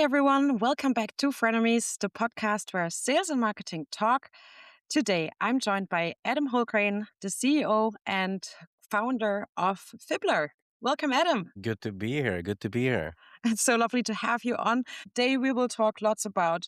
everyone, welcome back to Frenemies, the podcast where sales and marketing talk. Today, I'm joined by Adam Holgren, the CEO and founder of Fibbler. Welcome, Adam. Good to be here. Good to be here. It's so lovely to have you on. Today, we will talk lots about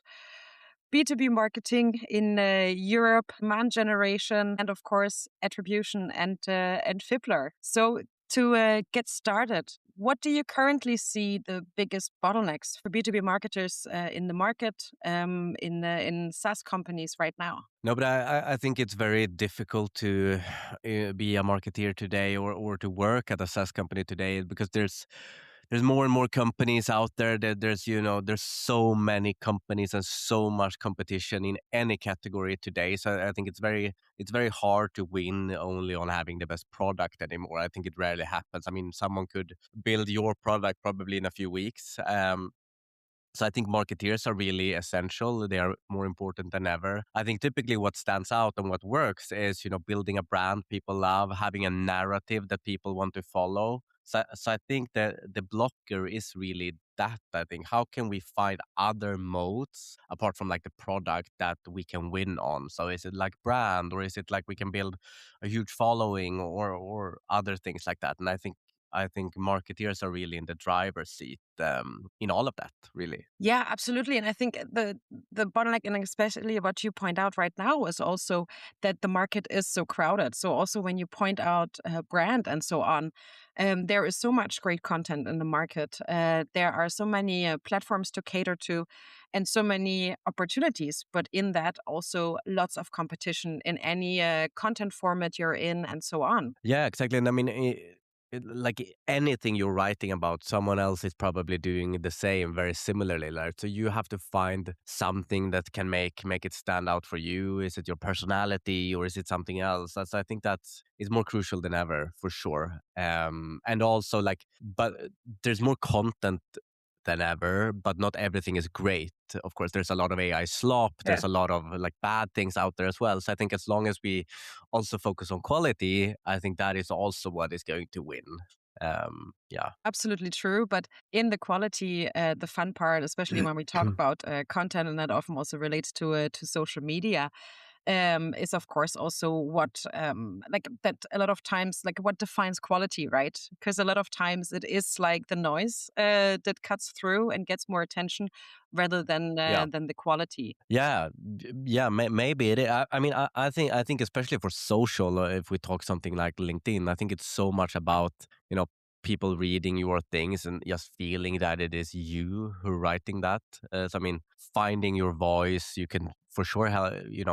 B2B marketing in Europe, demand generation, and of course, attribution and Fibbler. So to get started, what do you currently see the biggest bottlenecks for B2B marketers in the market, in SaaS companies right now? No, but I think it's very difficult to be a marketeer today or to work at a SaaS company today because there's more and more companies out there. That there's so many companies and so much competition in any category today. So I think it's very hard to win only on having the best product anymore. I think it rarely happens. I mean, someone could build your product probably in a few weeks. So I think marketeers are really essential. They are more important than ever. I think typically what stands out and what works is, building a brand people love, having a narrative that people want to follow. So I think that the blocker is really that. I think, how can we find other modes apart from like the product that we can win on? So is it like brand, or is it like we can build a huge following, or other things like that? And I think marketeers are really in the driver's seat in all of that, really. Yeah, absolutely. And I think the bottleneck, and especially what you point out right now, is also that the market is so crowded. So also when you point out brand and so on, there is so much great content in the market. There are so many platforms to cater to and so many opportunities, but in that also lots of competition in any content format you're in and so on. Yeah, exactly. And I mean, like anything you're writing about, someone else is probably doing the same very similarly. Like, so you have to find something that can make it stand out for you. Is it your personality, or is it something else? So I think is more crucial than ever, for sure. And also but there's more content than ever, but not everything is great. Of course, there's a lot of AI slop. Yeah. There's a lot of like bad things out there as well. So I think as long as we also focus on quality, I think that is also what is going to win. Yeah. Absolutely true. But in the quality, the fun part, especially when we talk about content, and that often also relates to social media, is of course also what like that a lot of times, like what defines quality, right? Because a lot of times it is like the noise that cuts through and gets more attention rather than Yeah. the quality. Yeah, yeah, maybe it is. I mean, I think especially for social, if we talk something like LinkedIn, I think it's so much about people reading your things and just feeling that it is you who are writing that. So I mean, finding your voice, you can for sure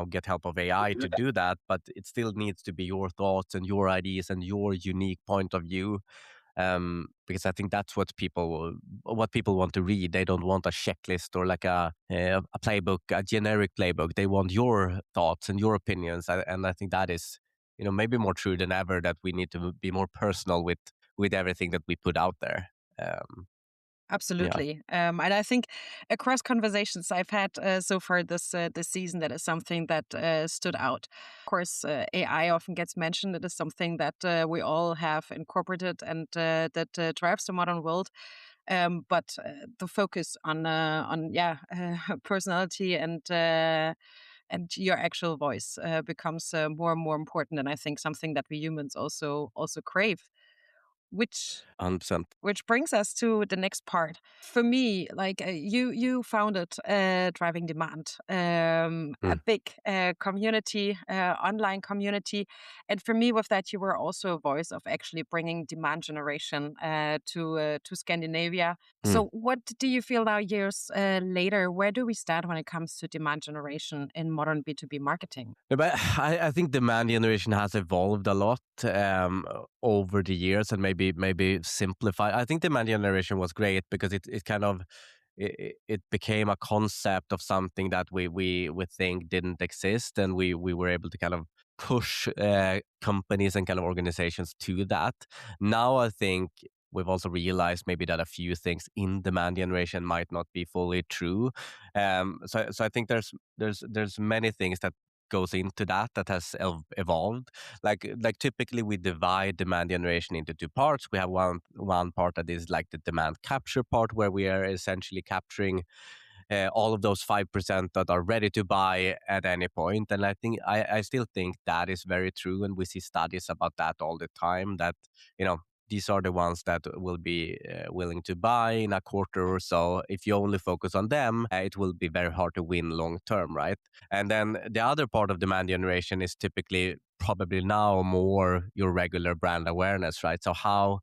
get help of AI to do that, but it still needs to be your thoughts and your ideas and your unique point of view. Because I think that's what people want to read. They don't want a checklist or like a playbook, a generic playbook. They want your thoughts and your opinions, and I think that is maybe more true than ever, that we need to be more personal with everything that we put out there. Yeah. Absolutely. And I think across conversations I've had so far this season, that is something that stood out. Of course, AI often gets mentioned. It is something that we all have incorporated and that drives the modern world. But the focus on personality and your actual voice becomes more and more important, and I think something that we humans also crave. Which 100%. which brings us to the next part. For me, like you founded Driving Demand, a big community, online community, and for me, with that, you were also a voice of actually bringing demand generation to Scandinavia. So, what do you feel now, years later? Where do we stand when it comes to demand generation in modern B2B marketing? No, but I think demand generation has evolved a lot over the years, and maybe simplified. I think demand generation was great because it kind of it became a concept of something that we think didn't exist, and we were able to kind of push companies and kind of organizations to that. Now I think we've also realized maybe that a few things in demand generation might not be fully true. So I think there's many things that goes into that has evolved. Like typically we divide demand generation into two parts. We have one part that is like the demand capture part, where we are essentially capturing all of those 5% that are ready to buy at any point. And I still think that is very true. And we see studies about that all the time, that, you know, these are the ones that will be willing to buy in a quarter or so. If you only focus on them, it will be very hard to win long term, right? And then the other part of demand generation is typically probably now more your regular brand awareness, right? So how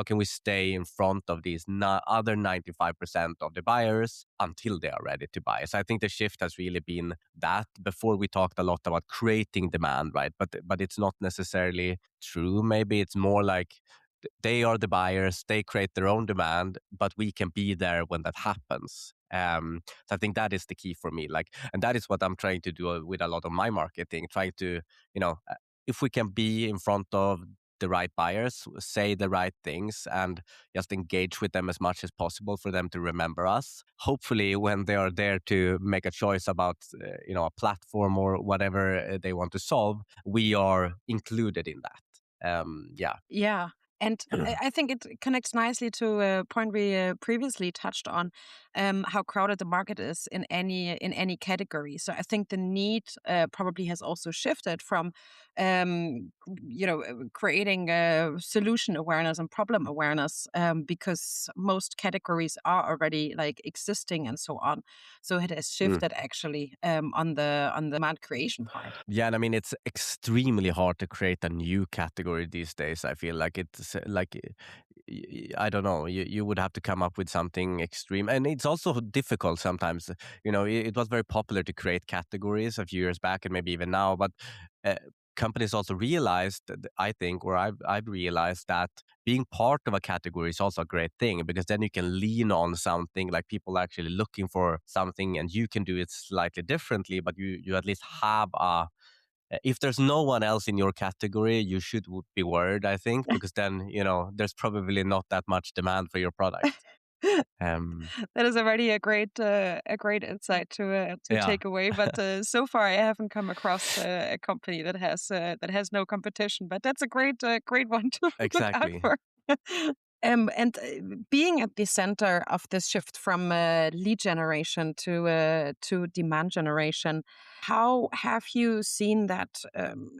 can we stay in front of these other 95% of the buyers until they are ready to buy? So I think the shift has really been that. Before we talked a lot about creating demand, right? But it's not necessarily true. Maybe it's more like they are the buyers, they create their own demand, but we can be there when that happens. So I think that is the key for me. Like, and that is what I'm trying to do with a lot of my marketing, trying to, if we can be in front of the right buyers, say the right things, and just engage with them as much as possible for them to remember us. Hopefully, when they are there to make a choice about, a platform or whatever they want to solve, we are included in that. Yeah. Yeah. And I think it connects nicely to a point we previously touched on, how crowded the market is in any category. So I think the need probably has also shifted from, creating solution awareness and problem awareness, because most categories are already like existing and so on. So it has shifted actually, on the demand creation part. Yeah, and I mean, it's extremely hard to create a new category these days. I feel like it's like, I don't know, you would have to come up with something extreme. And it's also difficult sometimes. It was very popular to create categories a few years back and maybe even now, but uh, companies also realized, I think, or I've realized that being part of a category is also a great thing, because then you can lean on something, like people are actually looking for something and you can do it slightly differently, but you at least have if there's no one else in your category, you should be worried, I think, because then, there's probably not that much demand for your product. Um, That is already a great insight to yeah, take away. But so far, I haven't come across a company that has no competition. But that's a great one to look out exactly. for. And being at the center of this shift from lead generation to demand generation, how have you seen that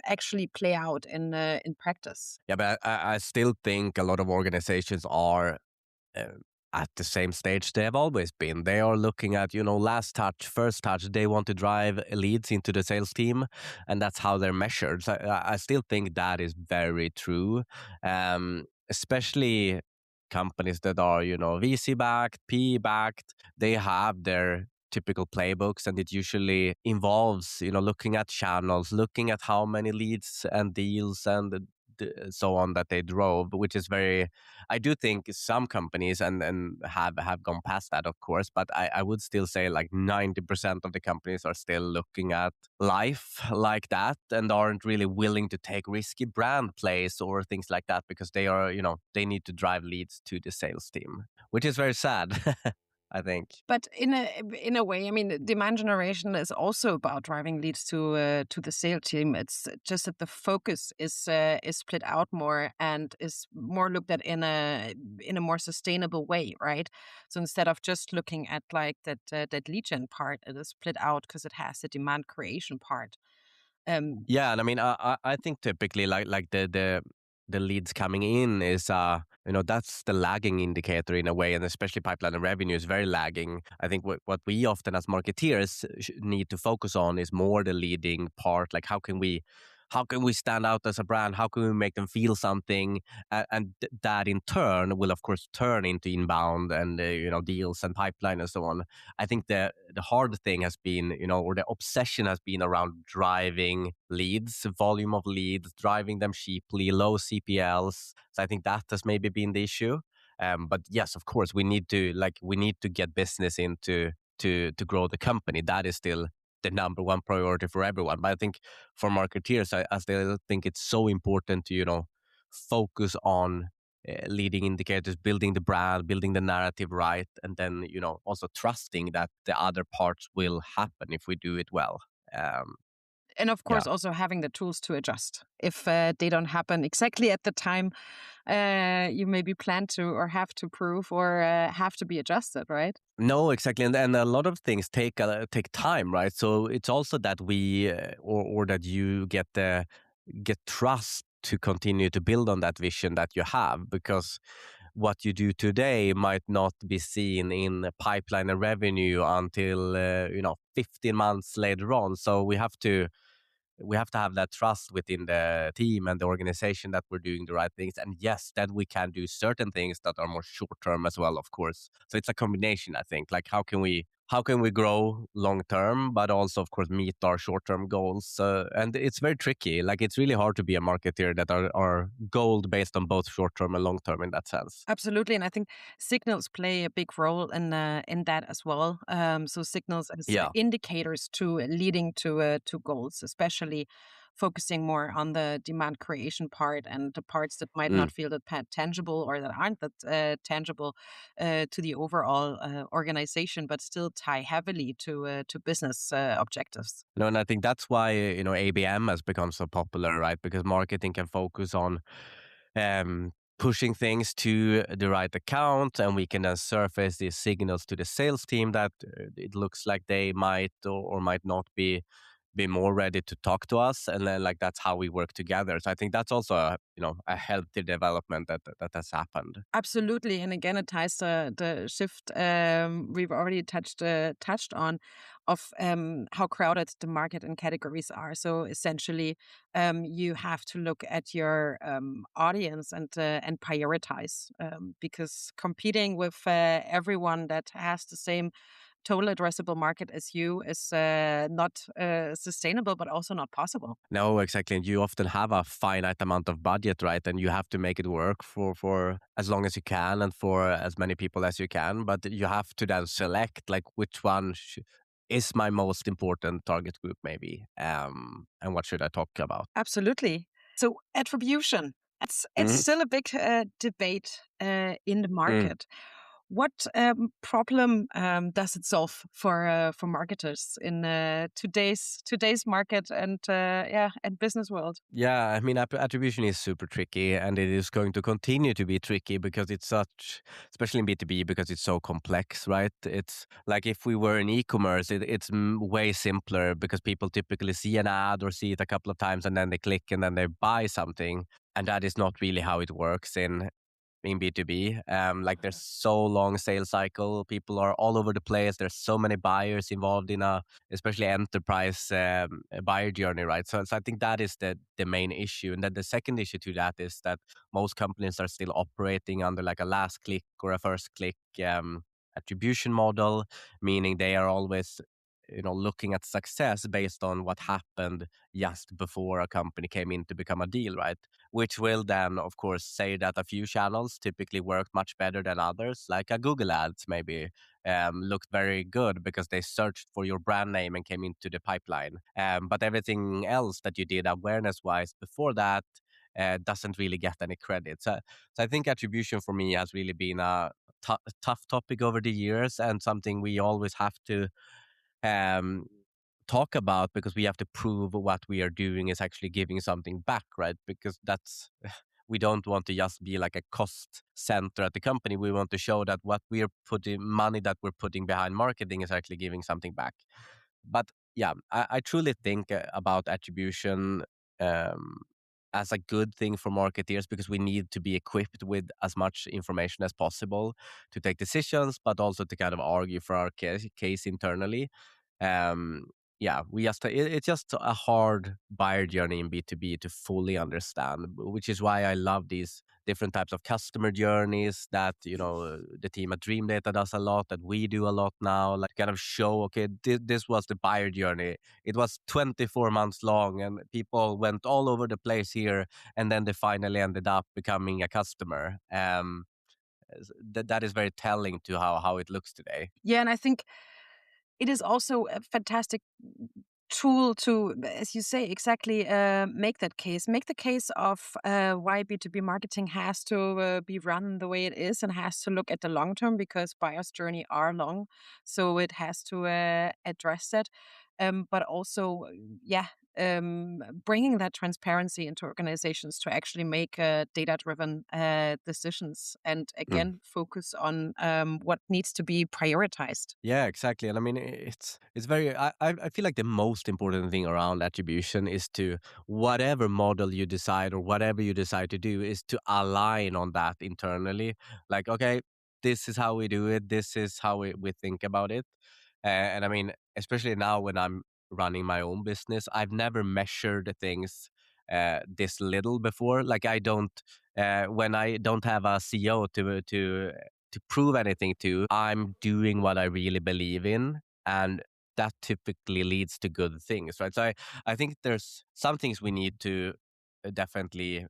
actually play out in practice? Yeah, but I still think a lot of organizations are uh, at the same stage they have always been. They are looking at, last touch, first touch. They want to drive leads into the sales team, and that's how they're measured. So I still think that is very true, especially companies that are, VC backed, PE backed. They have their typical playbooks, and it usually involves, looking at channels, looking at how many leads and deals and so on that they drove, which is very, I do think some companies and have gone past that, of course, but I would still say like 90% of the companies are still looking at life like that and aren't really willing to take risky brand plays or things like that, because they are, they need to drive leads to the sales team, which is very sad. I think. But in a way, I mean, demand generation is also about driving leads to the sales team. It's just that the focus is split out more and is more looked at in a more sustainable way, right? So instead of just looking at like that lead gen part, it is split out because it has the demand creation part. Um, Yeah, and I mean, I think typically like the leads coming in is that's the lagging indicator in a way, and especially pipeline and revenue is very lagging. I think what we often as marketeers need to focus on is more the leading part, like how can we stand out as a brand, how can we make them feel something, and that in turn will of course turn into inbound and deals and pipeline and so on. I think the hard thing has been, or the obsession has been around driving leads, volume of leads, driving them cheaply, low CPLs. So I think that has maybe been the issue. But yes, of course, we need to get business into to grow the company. That is still the number one priority for everyone. But I think for marketeers, I still think it's so important to focus on leading indicators, building the brand, building the narrative right, and then also trusting that the other parts will happen if we do it well. And of Yeah. course, also having the tools to adjust if they don't happen exactly at the time you maybe plan to or have to prove or have to be adjusted, right? No, exactly, and a lot of things take time, right? So it's also that we or that you get trust to continue to build on that vision that you have, because what you do today might not be seen in pipeline and revenue until 15 months later on. So we have to have that trust within the team and the organization that we're doing the right things. And yes, that we can do certain things that are more short term as well, of course. So it's a combination, I think. Like how can we grow long term, but also, of course, meet our short term goals? And it's very tricky. Like it's really hard to be a marketer that are gold based on both short term and long term in that sense. Absolutely, and I think signals play a big role in that as well. So signals as Yeah. indicators to leading to goals, especially focusing more on the demand creation part and the parts that might Mm. not feel that tangible or that aren't that tangible to the overall organization, but still tie heavily to business objectives. No, and I think that's why ABM has become so popular, right? Because marketing can focus on pushing things to the right account, and we can then surface these signals to the sales team that it looks like they might or might not be more ready to talk to us, and then like that's how we work together. So I think that's also a healthy development that has happened. Absolutely, and again, it ties the shift we've already touched on of how crowded the market and categories are. So essentially, you have to look at your audience and prioritize because competing with everyone that has the same total addressable market as you is not sustainable, but also not possible. No, exactly. And you often have a finite amount of budget, right? And you have to make it work for as long as you can and for as many people as you can. But you have to then select like which one is my most important target group, maybe, and what should I talk about? Absolutely. So attribution, it's Mm, still a big debate in the mm. market. What problem does it solve for marketers in today's market and yeah and business world? Yeah, I mean, attribution is super tricky, and it is going to continue to be tricky because it's such, especially in B2B, because it's so complex, right? It's like if we were in e-commerce, it's way simpler because people typically see an ad or see it a couple of times and then they click and then they buy something. And that is not really how it works in B2B. Like there's so long sales cycle. People are all over the place. There's so many buyers involved in especially enterprise buyer journey, right? So I think that is the main issue. And then the second issue to that is that most companies are still operating under like a last click or a first click attribution model, meaning they are always looking at success based on what happened just before a company came in to become a deal, right? Which will then, of course, say that a few channels typically work much better than others, like a Google Ads maybe looked very good because they searched for your brand name and came into the pipeline. But everything else that you did awareness-wise before that doesn't really get any credit. So I think attribution for me has really been a tough topic over the years and something we always have to um, talk about because we have to prove what we are doing is actually giving something back, right? Because that's we don't want to just be like a cost center at the company. We want to show that what we're putting money that we're putting behind marketing is actually giving something back. But yeah, I truly think about attribution um, as a good thing for marketeers because we need to be equipped with as much information as possible to take decisions, but also to kind of argue for our case internally. Um, yeah, it's just a hard buyer journey in B2B to fully understand, which is why I love these different types of customer journeys that the team at Dream Data does a lot, that we do a lot now, like kind of show, okay, this was the buyer journey. It was 24 months long and people went all over the place here, and then they finally ended up becoming a customer. That is very telling to how it looks today. Yeah, and I think it is also a fantastic tool to, as you say, exactly make the case of why B2B marketing has to be run the way it is and has to look at the long term because buyer's journey are long. So it has to address that. but also, yeah, bringing that transparency into organizations to actually make data-driven decisions, and Mm. again focus on what needs to be prioritized. Yeah, exactly. And I mean, it's very. I feel like the most important thing around attribution is to whatever model you decide or whatever you decide to do is to align on that internally. Like, okay, this is how we do it. This is how we think about it. And I mean, especially now when I'm running my own business, I've never measured things this little before. Like, I don't when I don't have a CEO to prove anything to, I'm doing what I really believe in. And that typically leads to good things, right? So I think there's some things we need to definitely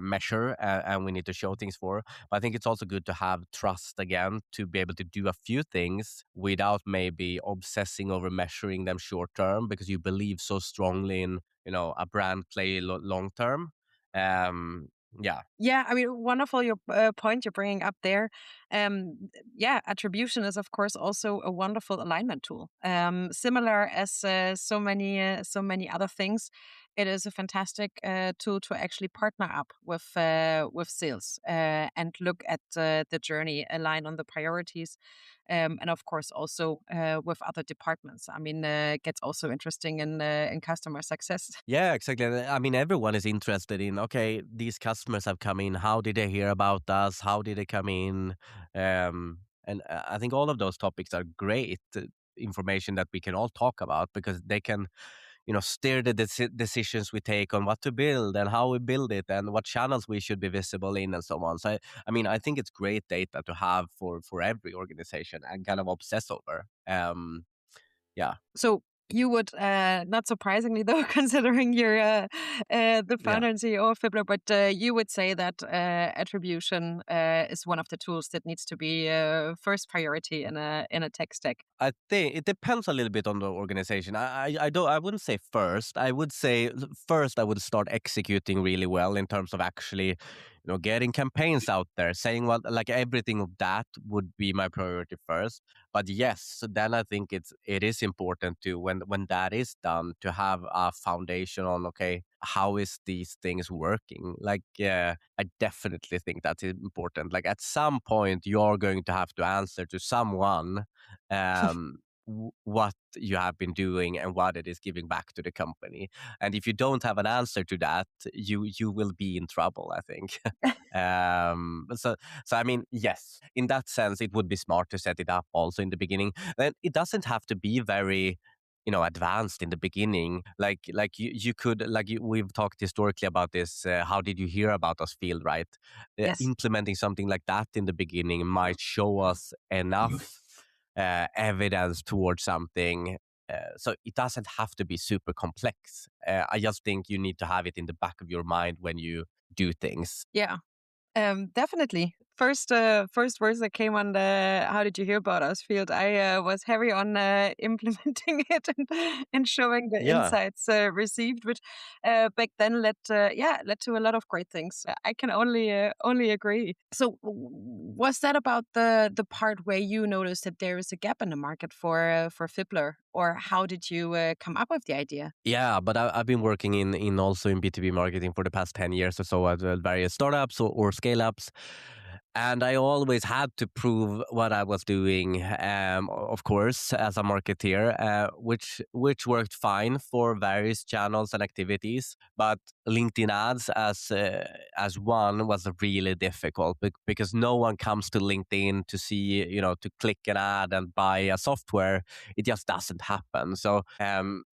measure and we need to show things for. But I think it's also good to have trust again to be able to do a few things without maybe obsessing over measuring them short term because you believe so strongly in, a brand play long term. Um, yeah. Yeah, I mean, wonderful your point you're bringing up there. Yeah, attribution is of course also a wonderful alignment tool. Similar as so many other things, it is a fantastic tool to actually partner up with sales and look at the journey, align on the priorities, and of course also with other departments. I mean, it gets also interesting in customer success. Yeah, exactly. And, I mean, everyone is interested in, okay, these customers have come in. How did they hear about us? How did they come in? And I think all of those topics are great information that we can all talk about because they can, steer the decisions we take on what to build and how we build it and what channels we should be visible in and so on. So, I mean, I think it's great data to have for every organization and kind of obsess over. Yeah. So you would, not surprisingly though, considering you're the Yeah. founder and CEO of Fibler, but you would say that attribution is one of the tools that needs to be first priority in a tech stack. I think it depends a little bit on the organization. I wouldn't say first. I would say first I would start executing really well in terms of actually, getting campaigns out there, saying what like everything of that would be my priority first. But yes, so then I think it is important to when that is done to have a foundation on okay, how is these things working? Like I definitely think that's important. Like at some point you're going to have to answer to someone what you have been doing and what it is giving back to the company. And if you don't have an answer to that, you will be in trouble, I think. So I mean, yes, in that sense, it would be smart to set it up also in the beginning. And it doesn't have to be very advanced in the beginning like you could we've talked historically about this how did you hear about us field, right? Yes. Implementing something like that in the beginning might show us enough evidence towards something. So it doesn't have to be super complex. I just think you need to have it in the back of your mind when you do things. Yeah. Definitely. First words that came on the "How did you hear about us?" field, I was heavy on implementing it and showing the Yeah. insights received, which back then led to a lot of great things. I can only agree. So, was that about the part where you noticed that there is a gap in the market for Fibbler, or how did you come up with the idea? Yeah, but I've been working in also in B2B marketing for the past 10 years or so at various startups or scale ups. And I always had to prove what I was doing, of course, as a marketeer, which worked fine for various channels and activities. But LinkedIn ads as one was really difficult because no one comes to LinkedIn to see, to click an ad and buy a software. It just doesn't happen. So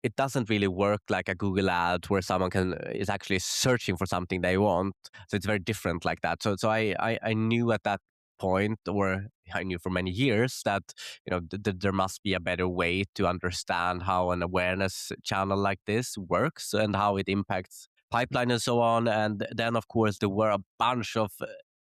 it doesn't really work like a Google ad where someone is actually searching for something they want. So it's very different like that. So I knew at that point, or I knew for many years that there must be a better way to understand how an awareness channel like this works and how it impacts pipeline and so on. And then of course there were a bunch of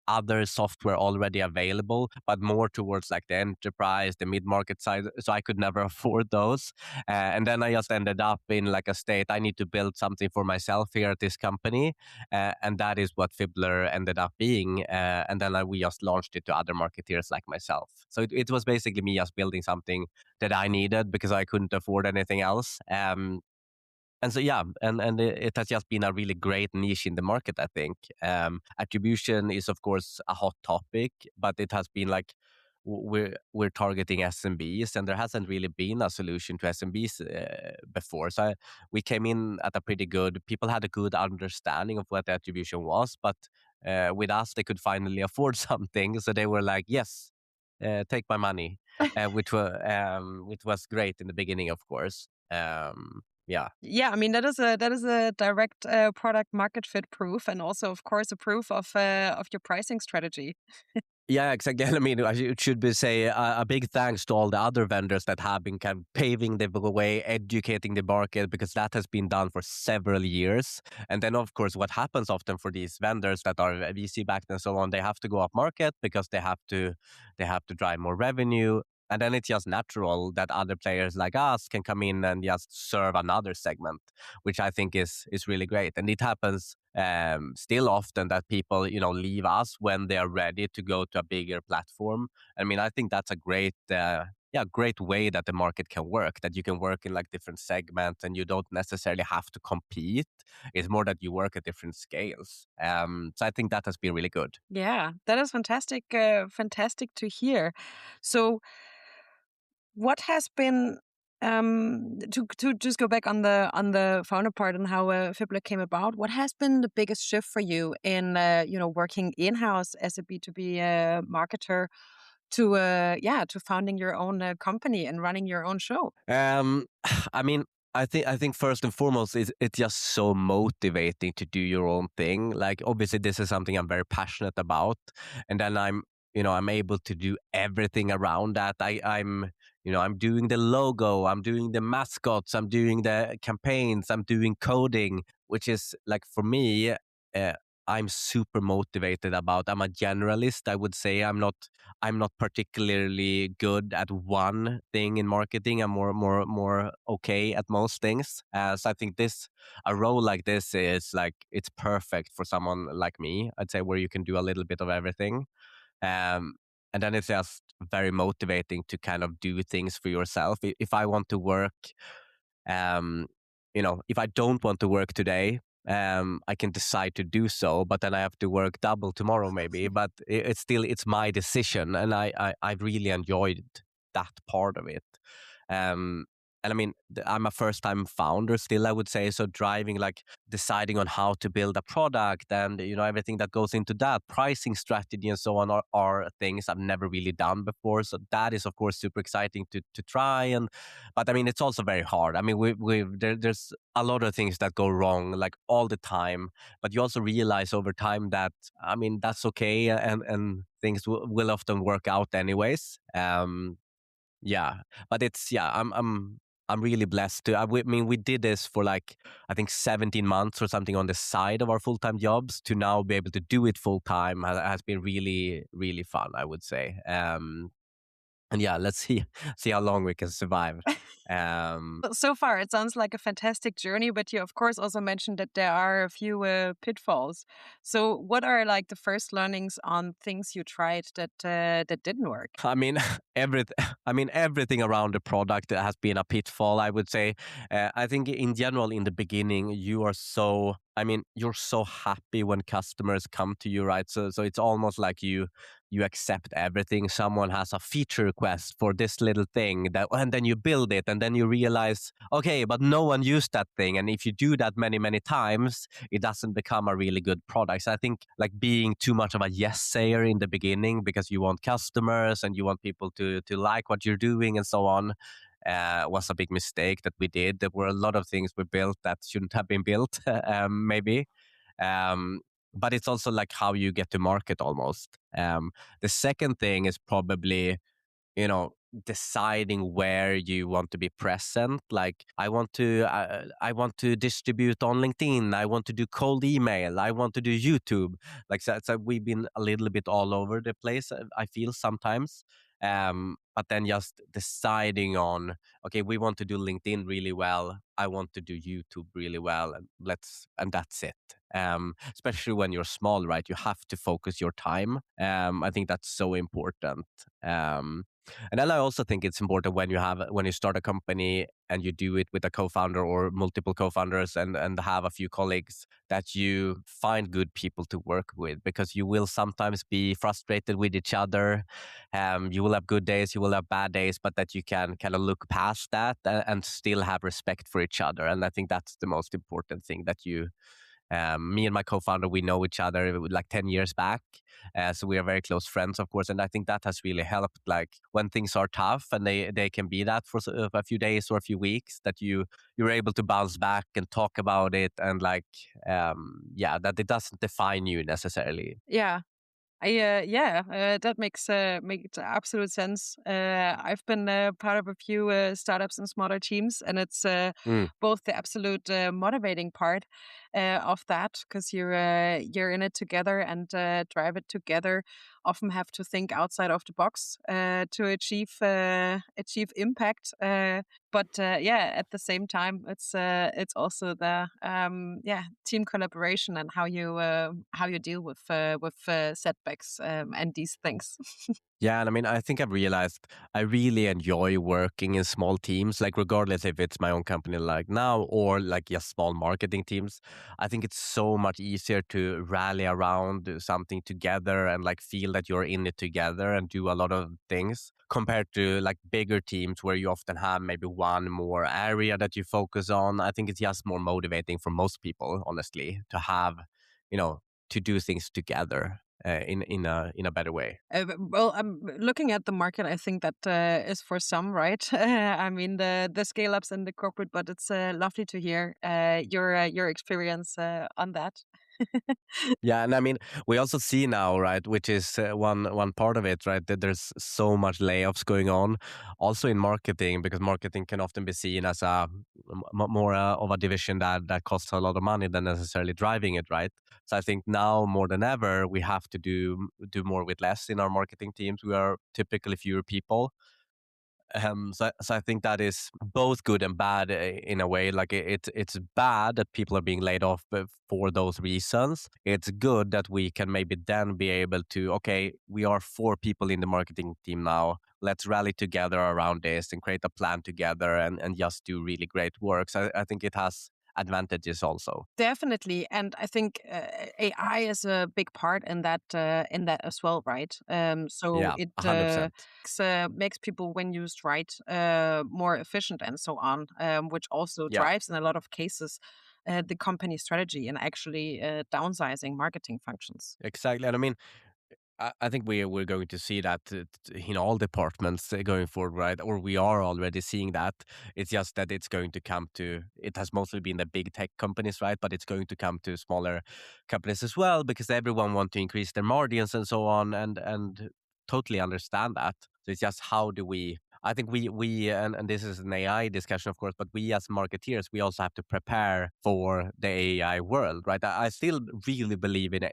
other software already available, but more towards like the enterprise, the mid-market side. So I could never afford those. And then I just ended up in like a state, I need to build something for myself here at this company. And that is what Fibbler ended up being. And then we just launched it to other marketeers like myself. So it was basically me just building something that I needed because I couldn't afford anything else. And so yeah, and it has just been a really great niche in the market, I think. Attribution is of course a hot topic, but it has been like we're targeting SMBs, and there hasn't really been a solution to SMBs before. So we came in at a pretty good. People had a good understanding of what attribution was, but with us they could finally afford something, so they were like, "Yes, take my money," which was great in the beginning, of course. Yeah. Yeah, I mean that is a direct product market fit proof, and also of course a proof of your pricing strategy. Yeah, exactly. I mean, it should be say a big thanks to all the other vendors that have been kind of paving the way, educating the market, because that has been done for several years. And then, of course, what happens often for these vendors that are VC backed and so on, they have to go up market because they have to drive more revenue. And then it's just natural that other players like us can come in and just serve another segment, which I think is really great. And it happens still often that people leave us when they are ready to go to a bigger platform. I mean, I think that's a great way that the market can work, that you can work in like different segments and you don't necessarily have to compete. It's more that you work at different scales. So I think that has been really good. Yeah, that is fantastic. Fantastic to hear. So, what has been to just go back on the founder part and how Fibler came about? What has been the biggest shift for you in working in house as a B2B marketer to to founding your own company and running your own show? I mean, I think first and foremost it's just so motivating to do your own thing. Like obviously this is something I'm very passionate about, and then I'm able to do everything around that. I'm doing the logo, I'm doing the mascots, I'm doing the campaigns, I'm doing coding, which is like for me. Uh, I'm super motivated about. I'm a generalist. I would say I'm not particularly good at one thing in marketing. I'm more okay at most things. So I think a role like this is like it's perfect for someone like me. I'd say where you can do a little bit of everything. Um, and then it's just very motivating to kind of do things for yourself. If I want to work, um, if I don't want to work today, I can decide to do so, but then I have to work double tomorrow maybe. But it's my decision, and I really enjoyed that part of it. Um, and I mean, I'm a first time founder still, I would say. So driving, like deciding on how to build a product and, everything that goes into that, pricing strategy and so on are things I've never really done before. So that is, of course, super exciting to try. But I mean, it's also very hard. I mean, there's a lot of things that go wrong like all the time, but you also realize over time that, I mean, that's okay. And things will often work out anyways. Yeah, but I'm really blessed to. I mean, we did this for like I think 17 months or something on the side of our full time jobs. To now be able to do it full time has been really really fun, I would say. And yeah, let's see how long we can survive. Um, So far, it sounds like a fantastic journey, but you, of course, also mentioned that there are a few pitfalls. So, what are like the first learnings on things you tried that didn't work? I mean, everything. I mean, everything around the product has been a pitfall, I would say. I think in general, in the beginning, you are so. I mean, you're so happy when customers come to you, right? So it's almost like you accept everything. Someone has a feature request for this little thing and then you build it, and then you realize, okay, but no one used that thing, and if you do that many times, it doesn't become a really good product. So I think like being too much of a yes sayer in the beginning because you want customers and you want people to like what you're doing and so on was a big mistake that we did. There were a lot of things we built that shouldn't have been built, maybe. Um, but it's also like how you get to market almost. The second thing is probably, deciding where you want to be present. Like I want to distribute on LinkedIn, I want to do cold email, I want to do YouTube. Like so we've been a little bit all over the place, I feel sometimes. But then just deciding on, okay, we want to do LinkedIn really well, I want to do YouTube really well, and that's it. Especially when you're small, right? You have to focus your time. I think that's so important. um, and then I also think it's important when you start a company and you do it with a co-founder or multiple co-founders, and have a few colleagues, that you find good people to work with, because you will sometimes be frustrated with each other. You will have good days, you will have bad days, but that you can kind of look past that, and still have respect for each other. And I think that's the most important thing, that you me and my co-founder, we know each other like 10 years back. So we are very close friends, of course. And I think that has really helped, like when things are tough, and they can be that for a few days or a few weeks, that you're able to bounce back and talk about it. And like, yeah, that it doesn't define you necessarily. Yeah. That makes absolute sense. I've been part of a few startups and smaller teams, and it's Mm. both the absolute motivating part of that, because you're in it together and drive it together. Often have to think outside of the box to achieve impact. But at the same time, it's also the team collaboration and how you deal with setbacks and these things. Yeah, and I mean, I think I've realized I really enjoy working in small teams, like regardless if it's my own company like now, or like just small marketing teams. I think it's so much easier to rally around something together, and like feel that you're in it together and do a lot of things, compared to like bigger teams where you often have maybe one more area that you focus on. I think it's just more motivating for most people, honestly, to have, you know, to do things together in a better way. Well, I'm looking at the market. I think that is for some, right? I mean, the scale ups and the corporate, but it's lovely to hear your experience on that. Yeah, and I mean, we also see now, right, which is one part of it, right, that there's so much layoffs going on, also in marketing, because marketing can often be seen as more of a division that costs a lot of money than necessarily driving it, right? So I think now more than ever, we have to do more with less in our marketing teams. We are typically fewer people, so I think that is both good and bad in a way. Like it's bad that people are being laid off for those reasons. It's good that we can maybe then be able to, okay, we are 4 people in the marketing team now. Let's rally together around this and create a plan together, and just do really great work. So I think it has advantages also. Definitely, and I think AI is a big part in that as well, right? So Yeah, it 100%. makes people, when used right, more efficient and so on, which also Yeah. drives in a lot of cases the company strategy and actually downsizing marketing functions. Exactly. And I mean, I think we're going to see that in all departments going forward, right? Or we are already seeing that. It's just that it's going to come to. It has mostly been the big tech companies, right? But it's going to come to smaller companies as well, because everyone want to increase their margins and so on, and totally understand that. So it's just how do we. I think we and this is an AI discussion, of course, but we as marketeers, we also have to prepare for the AI world, right? I still really believe in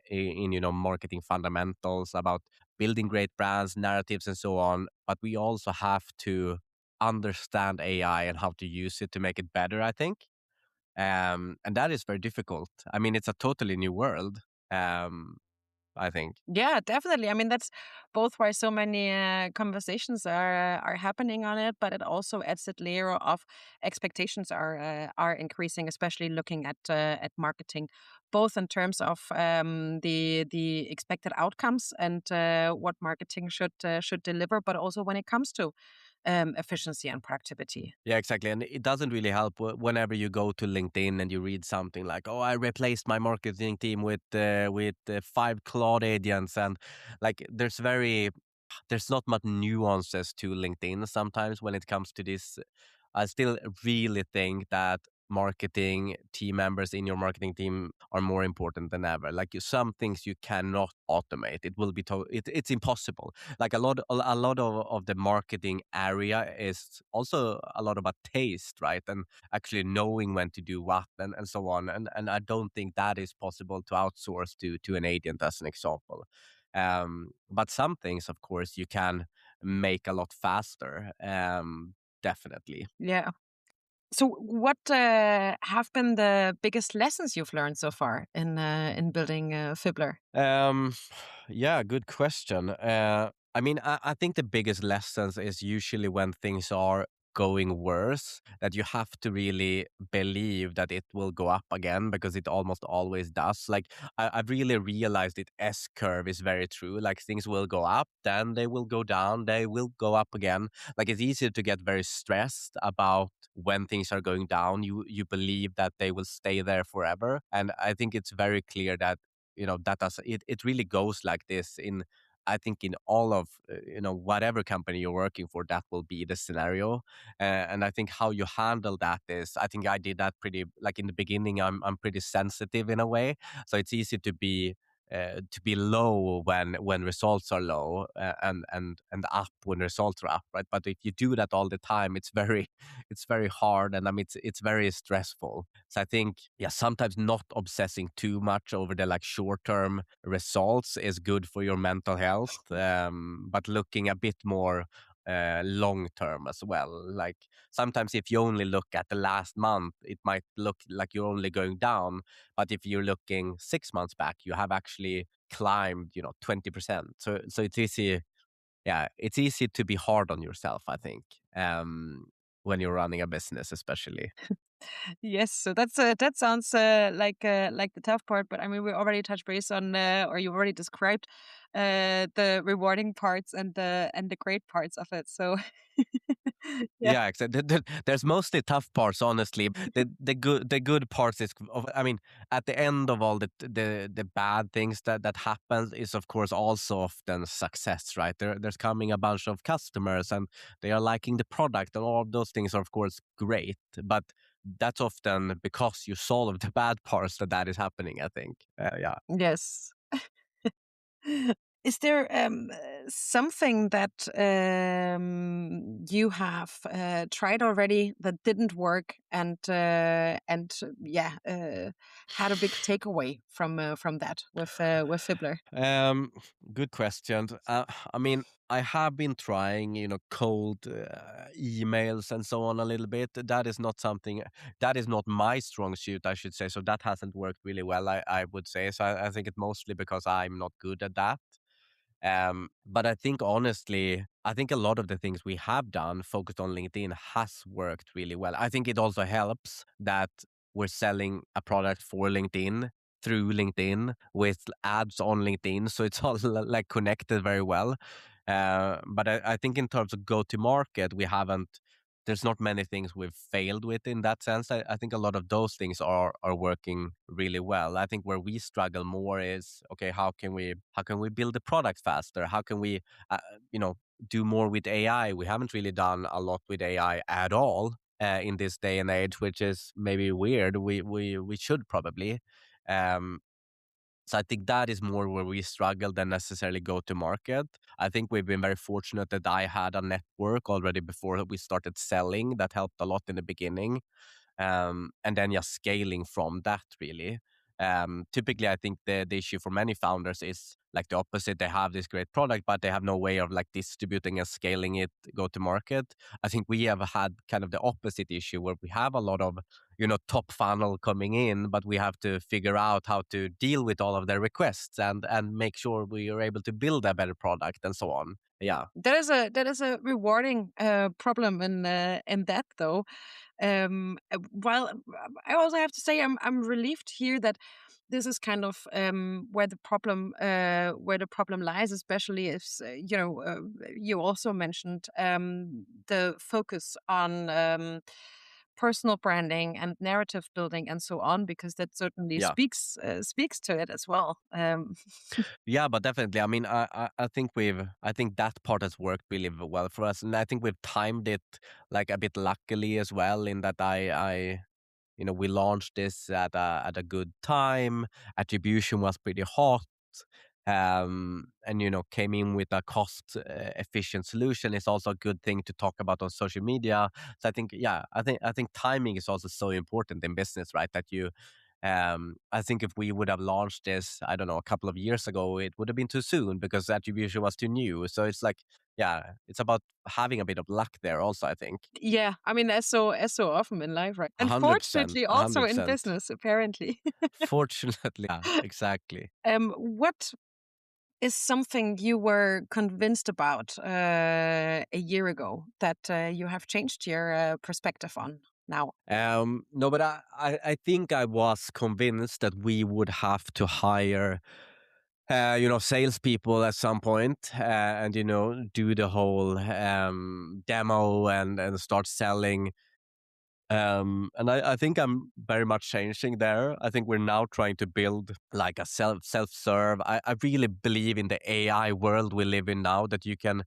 marketing fundamentals about building great brands, narratives, and so on. But we also have to understand AI and how to use it to make it better, I think. And that is very difficult. I mean, it's a totally new world. Um, I think. Yeah, definitely. I mean, that's both why so many conversations are happening on it, but it also adds that layer of expectations are increasing, especially looking at marketing, both in terms of the expected outcomes and what marketing should deliver, but also when it comes to efficiency and productivity. Yeah, exactly. And it doesn't really help whenever you go to LinkedIn and you read something like, "Oh, I replaced my marketing team with 5 Claude agents," and like there's not much nuances to LinkedIn sometimes when it comes to this. I still really think that marketing team members in your marketing team are more important than ever. Like some things you cannot automate. It will be it's impossible. Like a lot of the marketing area is also a lot about taste, right? And actually knowing when to do what and so on. And I don't think that is possible to outsource to an agent as an example. But some things, of course, you can make a lot faster. Definitely. Yeah. So, what have been the biggest lessons you've learned so far in building Fibbler? Um, yeah, good question. I mean, I think the biggest lessons is usually when things are going worse, that you have to really believe that it will go up again because it almost always does. Like, I've really realized it S curve is very true. Like, things will go up, then they will go down, they will go up again. Like, it's easier to get very stressed about when things are going down. You believe that they will stay there forever. And I think it's very clear that that does it really goes like this in, I think, in all of whatever company you're working for, that will be the scenario. And I think how you handle that is, I think I did that pretty, like in the beginning, I'm pretty sensitive in a way, so it's easy to be low when results are low, and up when results are up, right? But if you do that all the time, it's very it's very hard, and I mean it's very stressful. So I think, yeah, sometimes not obsessing too much over the like short term results is good for your mental health, but looking a bit more long term as well. Like sometimes if you only look at the last month, it might look like you're only going down, but if you're looking 6 months back, you have actually climbed 20%. So it's easy, yeah, it's easy to be hard on yourself, I think, when you're running a business especially. Yes, so that sounds like the tough part. But I mean, we already touched base on, or you already described the rewarding parts and the great parts of it. So, yeah, Yeah, exactly. There's mostly tough parts, honestly. The good parts is, I mean, at the end of all the bad things that happens is, of course, also often success, right? There's coming a bunch of customers and they are liking the product, and all of those things are, of course, great. But that's often because you solve the bad parts that is happening, I think. Yeah. yes. Is there something that you have tried already that didn't work, and had a big takeaway from that with Fibbler? Um, Good question. I mean, I have been trying, cold emails and so on a little bit. That is not something that is not my strong suit, I should say. So that hasn't worked really well, I would say. So I think it's mostly because I'm not good at that. But I think honestly, I think a lot of the things we have done focused on LinkedIn has worked really well. I think it also helps that we're selling a product for LinkedIn through LinkedIn with ads on LinkedIn. So it's all like connected very well. But I think in terms of go to market, there's not many things we've failed with in that sense. I think a lot of those things are working really well. I think where we struggle more is, okay, how can we build the product faster? How can we uh, you know do more with AI? We haven't really done a lot with AI at all in this day and age, which is maybe weird. We should probably. Um, so I think that is more where we struggle than necessarily go to market. I think we've been very fortunate that I had a network already before we started selling that helped a lot in the beginning, and then just scaling from that really. Typically, I think the issue for many founders is like the opposite. They have this great product, but they have no way of like distributing and scaling it, go to market. I think we have had kind of the opposite issue where we have a lot of top funnel coming in, but we have to figure out how to deal with all of their requests and make sure we are able to build a better product and so on. Yeah. That is a rewarding problem in that though. While I also have to say I'm relieved here that this is kind of where the problem lies, especially if you also mentioned the focus on personal branding and narrative building and so on, because that certainly Yeah. speaks to it as well. Yeah, but definitely. I mean, I think that part has worked really well for us, and I think we've timed it like a bit luckily as well. In that, I we launched this at a good time. Attribution was pretty hot, and came in with a cost efficient solution. Is also a good thing to talk about on social media. So I think, yeah, I think timing is also so important in business, right? That you I think if we would have launched this, I don't know, a couple of years ago, it would have been too soon because attribution was too new. So it's like, yeah, it's about having a bit of luck there also, I think. Yeah, I mean, as so often in life, right? 100%, Unfortunately, also in 100%. business, apparently. Fortunately, yeah, exactly. What is something you were convinced about a year ago that you have changed your perspective on now? No, but I think I was convinced that we would have to hire salespeople at some point, and do the whole demo and start selling. And I think I'm very much changing there. I think we're now trying to build like a self-serve. I really believe in the AI world we live in now, that you can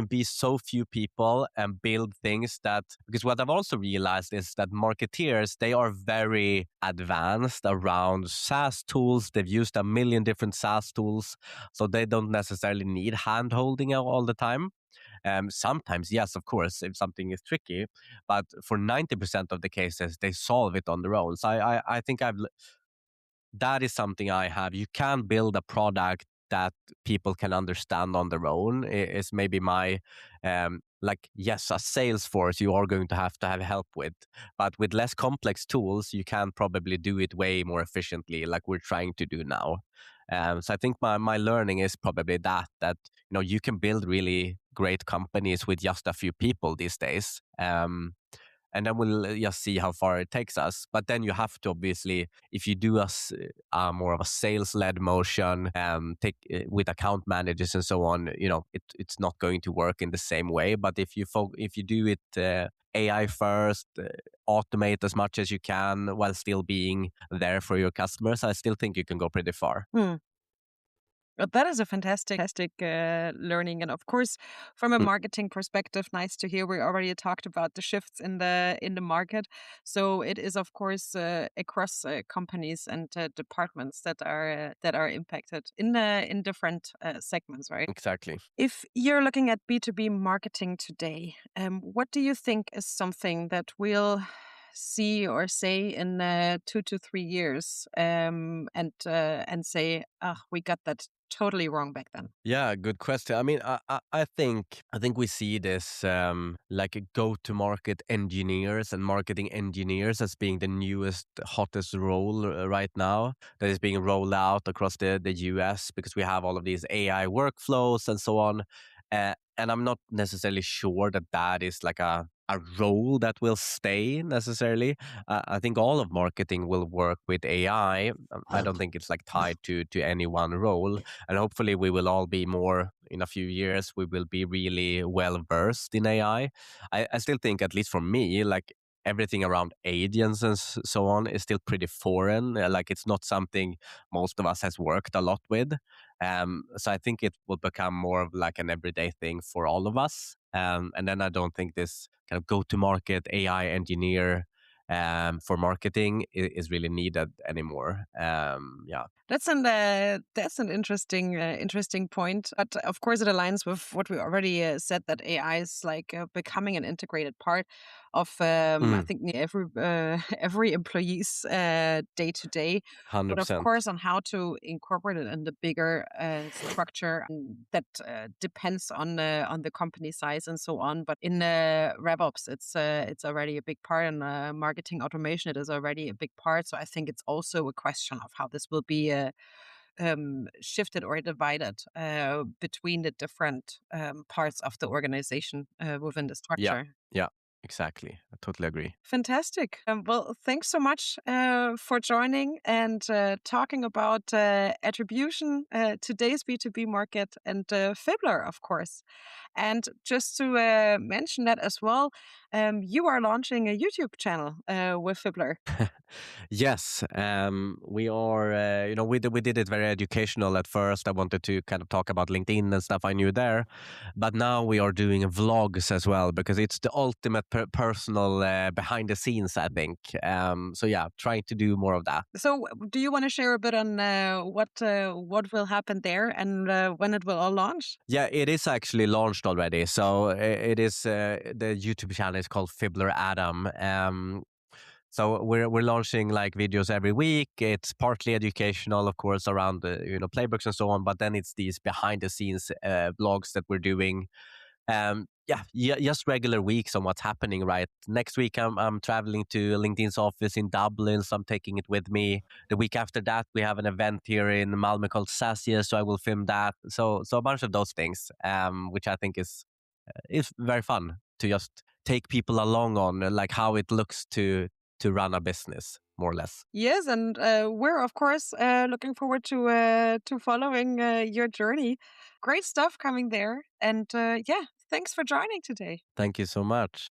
be so few people and build things that, because what I've also realized is that marketeers, they are very advanced around SaaS tools. They've used a million different SaaS tools, so they don't necessarily need hand holding all the time. Sometimes, yes, of course, if something is tricky, but for 90% of the cases, they solve it on their own. So I think that is something I have. You can build a product that people can understand on their own. Is maybe my like, yes, a sales force you are going to have help with, but with less complex tools, you can probably do it way more efficiently, like we're trying to do now. So I think my learning is probably that you can build really great companies with just a few people these days. And then we'll just see how far it takes us. But then you have to, obviously, if you do more of a sales-led motion, take with account managers and so on, it's not going to work in the same way. But if you do it AI first, automate as much as you can while still being there for your customers, I still think you can go pretty far. Hmm. That is a fantastic learning, and of course, from a Mm, marketing perspective, nice to hear. We already talked about the shifts in the market, so it is of course across companies and departments that are impacted in different segments, right? exactly. If you're looking at B2B marketing today, what do you think is something that we'll see or say in 2 to 3 years, and say, "Ah, we got that totally wrong back then." Yeah, good question. I mean, I think we see this like a go-to-market engineers and marketing engineers as being the newest, hottest role right now, that is being rolled out across the US, because we have all of these AI workflows and so on. And I'm not necessarily sure that is like a role that will stay necessarily. I think all of marketing will work with AI. I don't think it's like tied to any one role, and hopefully we will all be more, in a few years we will be really well versed in AI. I still think, at least for me, like everything around agents and so on is still pretty foreign. Like, it's not something most of us has worked a lot with. So I think it will become more of like an everyday thing for all of us. And then I don't think this kind of go-to-market AI engineer for marketing is really needed anymore. Yeah. That's an interesting point. But of course, it aligns with what we already said, that AI is like becoming an integrated part of I Mm, think every every employee's day to day. But of 100%. course, on how to incorporate it in the bigger structure, that depends on the company size and so on. But in RevOps, it's already a big part, and marketing automation, it is already a big part. So I think it's also a question of how this will be shifted or divided between the different parts of the organization within the Yeah, structure. yeah, exactly. I totally agree. Fantastic. Well, thanks so much for joining and talking about attribution, today's B2B market, and Fibbler, of course. And just to mention that as well, you are launching a YouTube channel with Fibbler. Yes, we are. We did it very educational at first. I wanted to kind of talk about LinkedIn and stuff I knew there, but now we are doing vlogs as well because it's the ultimate personal behind the scenes. I think. So yeah, trying to do more of that. So, do you want to share a bit on what will happen there and when it will all launch? Yeah, it is actually launched already. So it is the YouTube channel is called Fibbler Adam. So we're launching like videos every week. It's partly educational, of course, around the playbooks and so on. But then it's these behind the scenes vlogs that we're doing. Yeah, just regular weeks on what's happening. Right, next week I'm traveling to LinkedIn's office in Dublin, so I'm taking it with me. The week after that, we have an event here in Malmö called Sasia, so I will film that. So a bunch of those things, which I think is very fun to just take people along on, like how it looks to run a business, more or less. Yes, and we're of course looking forward to following your journey. Great stuff coming there, and yeah, thanks for joining today. Thank you so much.